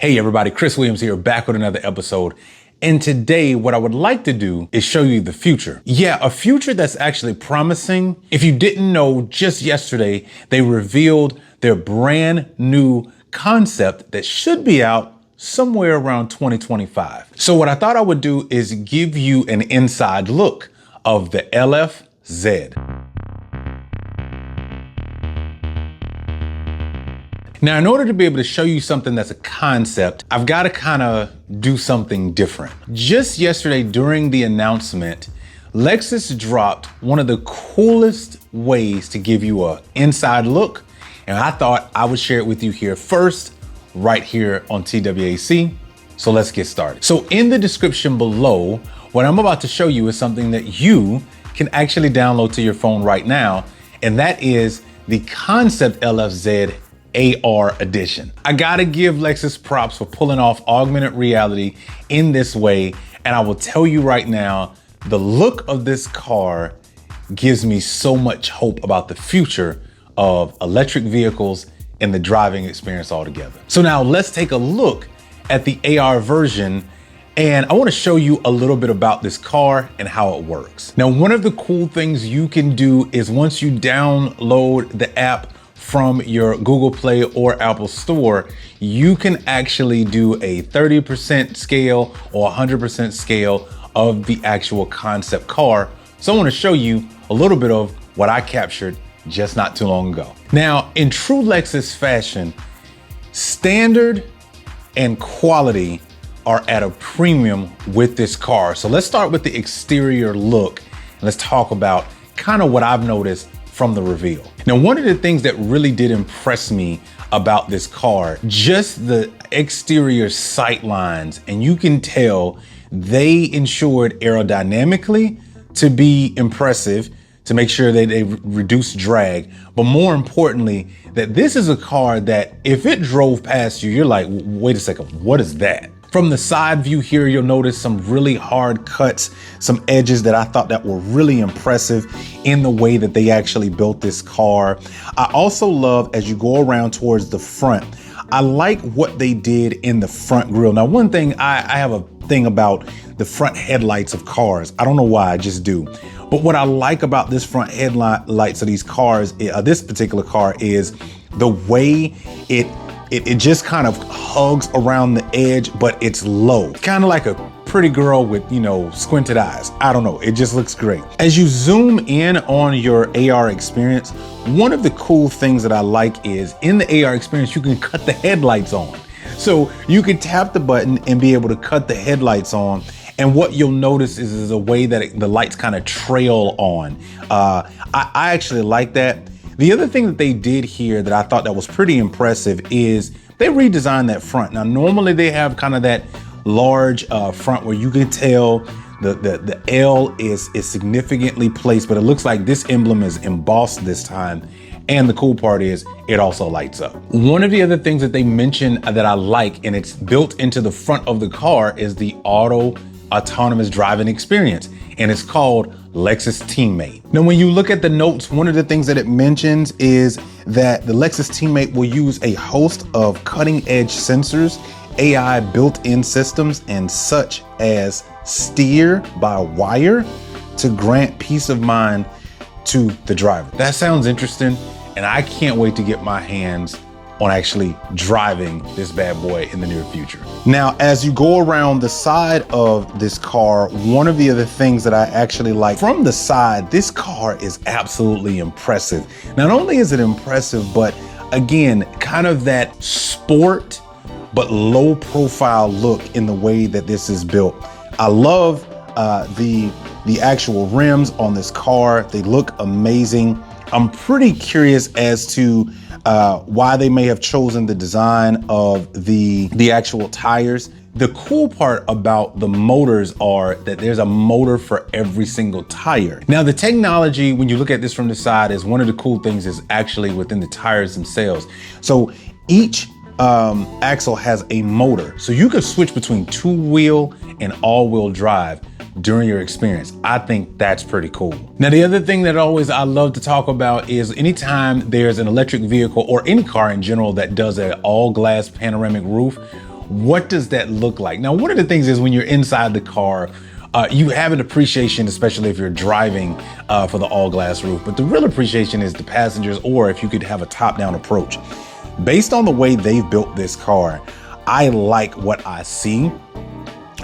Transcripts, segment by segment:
Hey everybody, Chris Williams here, back with another episode. And today, what I would like to do is show you the future. Yeah, a future that's actually promising. If you didn't know, just yesterday, they revealed their brand new concept that should be out somewhere around 2025. So what I thought I would do is give you an inside look of the LF-Z. Now, in order to be able to show you something that's a concept, I've got to kind of do something different. Just yesterday during the announcement, Lexus dropped one of the coolest ways to give you an inside look, and I thought I would share it with you here first, right here on TWAC. So let's get started. So in the description below, what I'm about to show you is something that you can actually download to your phone right now, and that is the Concept LF-Z AR edition. I gotta give Lexus props for pulling off augmented reality in this way. And I will tell you right now, the look of this car gives me so much hope about the future of electric vehicles and the driving experience altogether. So now let's take a look at the AR version. And I wanna show you a little bit about this car and how it works. Now, one of the cool things you can do is once you download the app from your Google Play or Apple Store, you can actually do a 30% scale or 100% scale of the actual concept car. So I want to show you a little bit of what I captured just not too long ago. Now, in true Lexus fashion, standard and quality are at a premium with this car. So let's start with the exterior look. And let's talk about kind of what I've noticed from the reveal. Now, one of the things that really did impress me about this car, just the exterior sight lines, and you can tell they ensured aerodynamically to be impressive, to make sure that they reduce drag, but more importantly, that this is a car that if it drove past you, you're like, wait a second, what is that? From the side view here, you'll notice some really hard cuts, some edges that I thought that were really impressive in the way that they actually built this car. I also love, as you go around towards the front, I like what they did in the front grille. Now, one thing, I have a thing about the front headlights of cars. I don't know why, I just do. But what I like about this front headlights of these cars, this particular car, is the way it just kind of hugs around the edge, but it's low. Kind of like a pretty girl with, squinted eyes. I don't know, it just looks great. As you zoom in on your AR experience, one of the cool things that I like is in the AR experience, you can cut the headlights on. So you can tap the button and be able to cut the headlights on. And what you'll notice is a way that the lights kind of trail on. I actually like that. The other thing that they did here that I thought that was pretty impressive is they redesigned that front. Now, normally they have kind of that large front where you can tell the L is significantly placed, but it looks like this emblem is embossed this time. And the cool part is it also lights up. One of the other things that they mentioned that I like, and it's built into the front of the car, is the autonomous driving experience, and it's called Lexus Teammate. Now, when you look at the notes, one of the things that it mentions is that the Lexus Teammate will use a host of cutting-edge sensors, AI built-in systems, and such as steer-by-wire to grant peace of mind to the driver. That sounds interesting, and I can't wait to get my hands on actually driving this bad boy in the near future. Now, as you go around the side of this car, one of the other things that I actually like from the side, this car is absolutely impressive. Not only is it impressive, but again, kind of that sport, but low profile look in the way that this is built. I love the actual rims on this car. They look amazing. I'm pretty curious as to why they may have chosen the design of the actual tires. The cool part about the motors are that there's a motor for every single tire. Now, the technology, when you look at this from the side, is one of the cool things is actually within the tires themselves. So each axle has a motor. So you can switch between two-wheel and all-wheel drive during your experience. I think that's pretty cool. Now, the other thing that I love to talk about is anytime there's an electric vehicle or any car in general that does an all glass panoramic roof, What does that look like? Now, one of the things is when you're inside the car, you have an appreciation, especially if you're driving for the all glass roof, but the real appreciation is the passengers, or if you could have a top-down approach. Based on the way they've built this car, I like what I see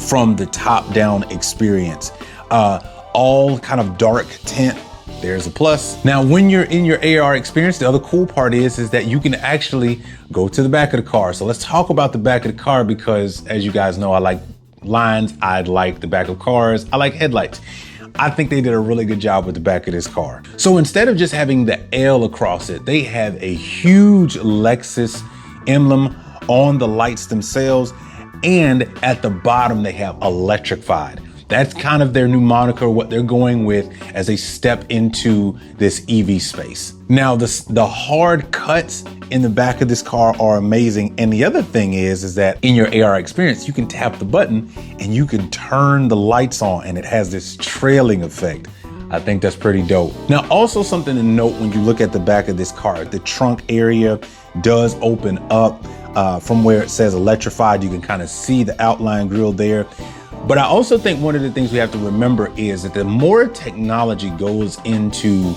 from the top-down experience. All kind of dark tint, there's a plus. Now, when you're in your AR experience, the other cool part is that you can actually go to the back of the car. So let's talk about the back of the car, because as you guys know, I like lines, I like the back of cars, I like headlights. I think they did a really good job with the back of this car. So instead of just having the L across it, they have a huge Lexus emblem on the lights themselves, and at the bottom they have electrified. That's kind of their new moniker, what they're going with as they step into this EV space. Now, the hard cuts in the back of this car are amazing. And the other thing is that in your AR experience, you can tap the button and you can turn the lights on, and it has this trailing effect. I think that's pretty dope. Now, also something to note when you look at the back of this car, the trunk area does open up from where it says electrified. You can kind of see the outline grille there. But I also think one of the things we have to remember is that the more technology goes into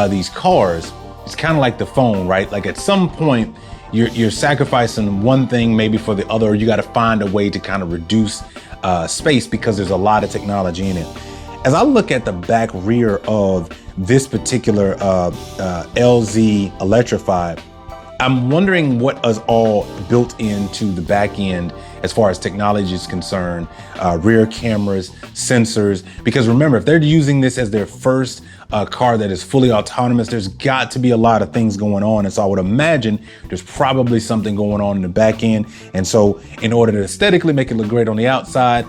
these cars, it's kind of like the phone, right? Like at some point, you're sacrificing one thing maybe for the other, or you got to find a way to kind of reduce space because there's a lot of technology in it. As I look at the back rear of this particular LF-Z Electrified, I'm wondering what is all built into the back end as far as technology is concerned, rear cameras, sensors, because remember, if they're using this as their first car that is fully autonomous, there's got to be a lot of things going on. And so I would imagine there's probably something going on in the back end. And so in order to aesthetically make it look great on the outside,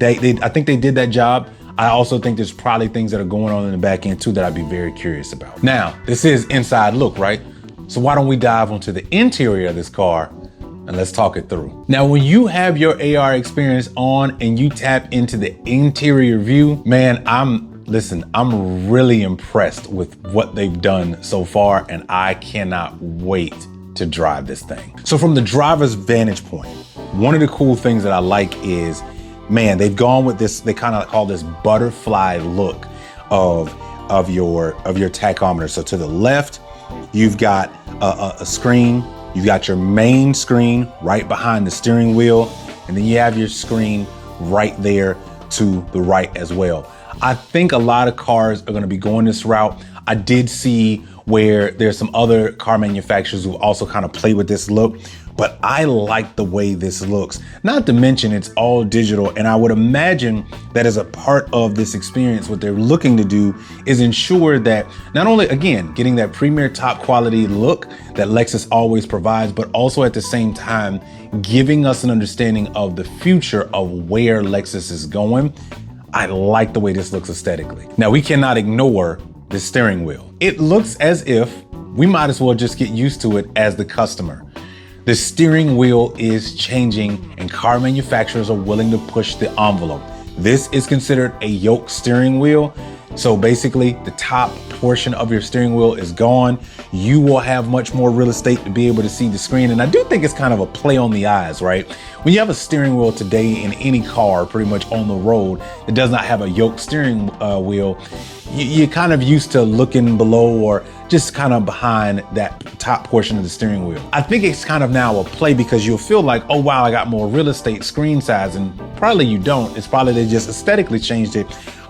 I think they did that job. I also think there's probably things that are going on in the back end too that I'd be very curious about. Now, this is inside look, right? So why don't we dive onto the interior of this car and let's talk it through. Now, when you have your AR experience on and you tap into the interior view, man, I'm really impressed with what they've done so far, and I cannot wait to drive this thing. So from the driver's vantage point, one of the cool things that I like is, man, they've gone with this, they kind of call this butterfly look of your tachometer. So to the left, you've got a screen. You've got your main screen right behind the steering wheel, and then you have your screen right there to the right as well. I think a lot of cars are gonna be going this route. I did see where there's some other car manufacturers who also kind of play with this look, but I like the way this looks. Not to mention it's all digital, and I would imagine that as a part of this experience, what they're looking to do is ensure that not only, again, getting that premier top quality look that Lexus always provides, but also at the same time, giving us an understanding of the future of where Lexus is going. I like the way this looks aesthetically. Now, we cannot ignore the steering wheel. It looks as if we might as well just get used to it as the customer. The steering wheel is changing, and car manufacturers are willing to push the envelope. This is considered a yoke steering wheel. So basically the top portion of your steering wheel is gone. You will have much more real estate to be able to see the screen. And I do think it's kind of a play on the eyes, right? When you have a steering wheel today in any car pretty much on the road that does not have a yoke steering wheel, you're kind of used to looking below or just kind of behind that top portion of the steering wheel. I think it's kind of now a play because you'll feel like, oh wow, I got more real estate screen size, and probably you don't. It's probably they just aesthetically changed it.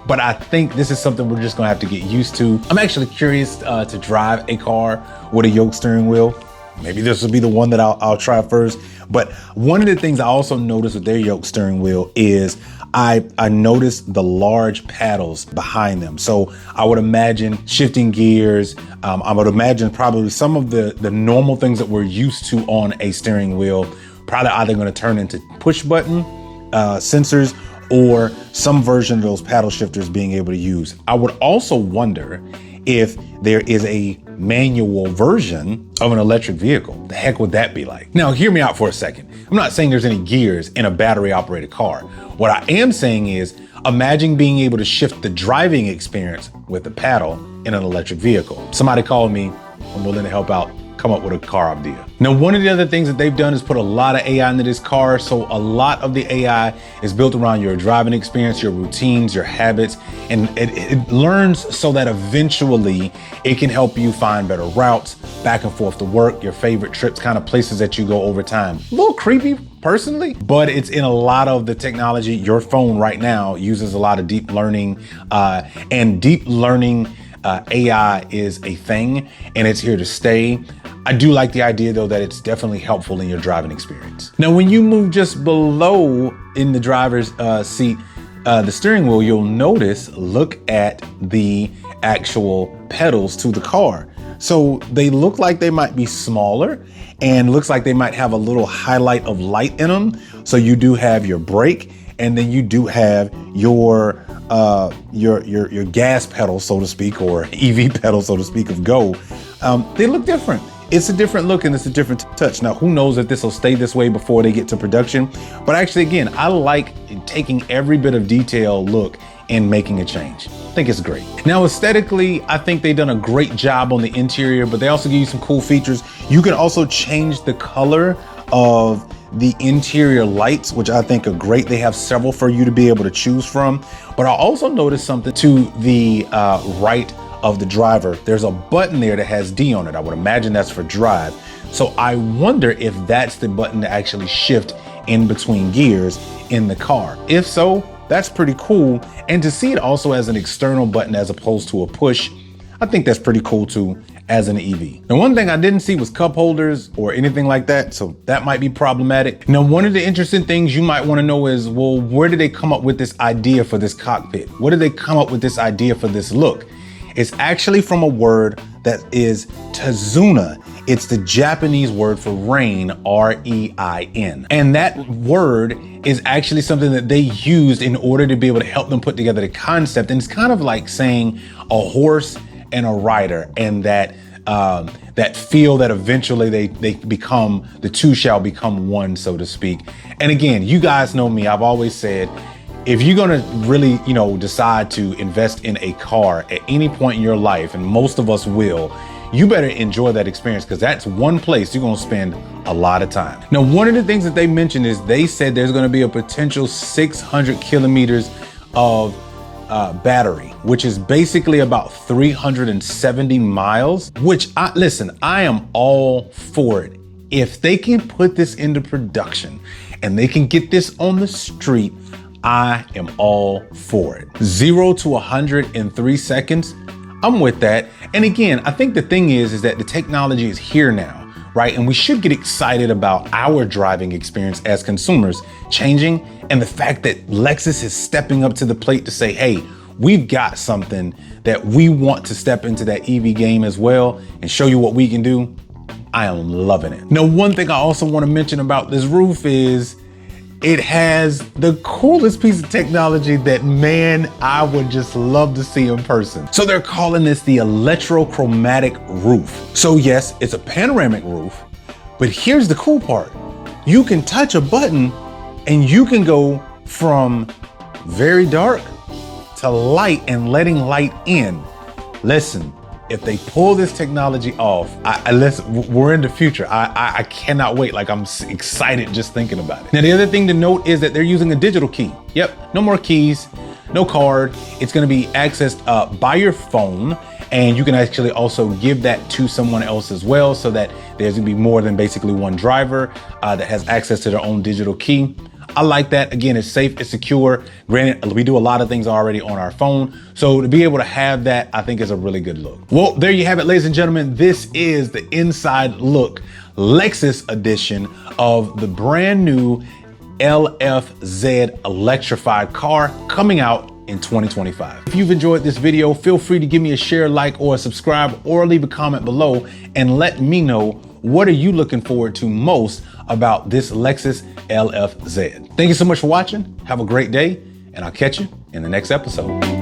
But I think this is something we're just gonna have to get used to. I'm actually curious to drive a car with a yoke steering wheel. Maybe this will be the one that I'll try first. But one of the things I also noticed with their yoke steering wheel is I noticed the large paddles behind them. So I would imagine shifting gears. I would imagine probably some of the normal things that we're used to on a steering wheel, probably either gonna turn into push button sensors or some version of those paddle shifters being able to use. I would also wonder if there is a manual version of an electric vehicle. The heck would that be like? Now, hear me out for a second. I'm not saying there's any gears in a battery operated car. What I am saying is, imagine being able to shift the driving experience with the paddle in an electric vehicle. Somebody call me, I'm willing to help out. come up with a car idea. Now, one of the other things that they've done is put a lot of AI into this car. So a lot of the AI is built around your driving experience, your routines, your habits, and it learns so that eventually it can help you find better routes, back and forth to work, your favorite trips, kind of places that you go over time. A little creepy personally, but it's in a lot of the technology. Your phone right now uses a lot of deep learning, and deep learning AI is a thing and it's here to stay. I do like the idea though that it's definitely helpful in your driving experience. Now, when you move just below in the driver's seat, the steering wheel, you'll notice, look at the actual pedals to the car. So they look like they might be smaller and looks like they might have a little highlight of light in them. So you do have your brake, and then you do have your gas pedal, so to speak, or EV pedal, so to speak, of go. They look different. It's a different look and it's a different touch. Now, who knows if this will stay this way before they get to production? But actually, again, I like taking every bit of detail look and making a change. I think it's great. Now, aesthetically, I think they've done a great job on the interior, but they also give you some cool features. You can also change the color of the interior lights, which I think are great. They have several for you to be able to choose from. But I also noticed something to the right of the driver. There's a button there that has D on it. I would imagine that's for drive. So I wonder if that's the button to actually shift in between gears in the car. If so, that's pretty cool. And to see it also as an external button as opposed to a push, I think that's pretty cool too as an EV. Now, one thing I didn't see was cup holders or anything like that, so that might be problematic. Now, one of the interesting things you might want to know is, well, where did they come up with this idea for this cockpit? Where did they come up with this idea for this look? It's actually from a word that is Tazuna. It's the Japanese word for rain, R-E-I-N. And that word is actually something that they used in order to be able to help them put together the concept. And it's kind of like saying a horse and a rider, and that feel that eventually they become, the two shall become one, so to speak. And again, you guys know me, I've always said, if you're gonna really, decide to invest in a car at any point in your life, and most of us will, you better enjoy that experience, because that's one place you're gonna spend a lot of time. Now, one of the things that they mentioned is they said there's gonna be a potential 600 kilometers of battery, which is basically about 370 miles, which I am all for it. If they can put this into production and they can get this on the street, I am all for it. 0 to 100 in 3 seconds. I'm with that. And again, I think the thing is that the technology is here now, right? And we should get excited about our driving experience as consumers changing, and the fact that Lexus is stepping up to the plate to say, hey, we've got something that we want to step into that EV game as well and show you what we can do. I am loving it. Now, one thing I also want to mention about this roof is it has the coolest piece of technology that, man, I would just love to see in person. So they're calling this the electrochromatic roof. So yes, it's a panoramic roof, but here's the cool part. You can touch a button and you can go from very dark to light and letting light in. Listen, if they pull this technology off, we're in the future. I cannot wait. Like, I'm excited just thinking about it. Now, the other thing to note is that they're using a digital key. Yep, no more keys, no card. It's gonna be accessed by your phone, and you can actually also give that to someone else as well, so that there's gonna be more than basically one driver that has access to their own digital key. I like that. Again, it's safe, it's secure. Granted, we do a lot of things already on our phone. So to be able to have that, I think is a really good look. Well, there you have it, ladies and gentlemen. This is the inside look, Lexus edition of the brand new LF-Z Electrified car coming out in 2025. If you've enjoyed this video, feel free to give me a share, like, or a subscribe, or leave a comment below and let me know, what are you looking forward to most about this Lexus LF-Z? Thank you so much for watching. Have a great day, and I'll catch you in the next episode.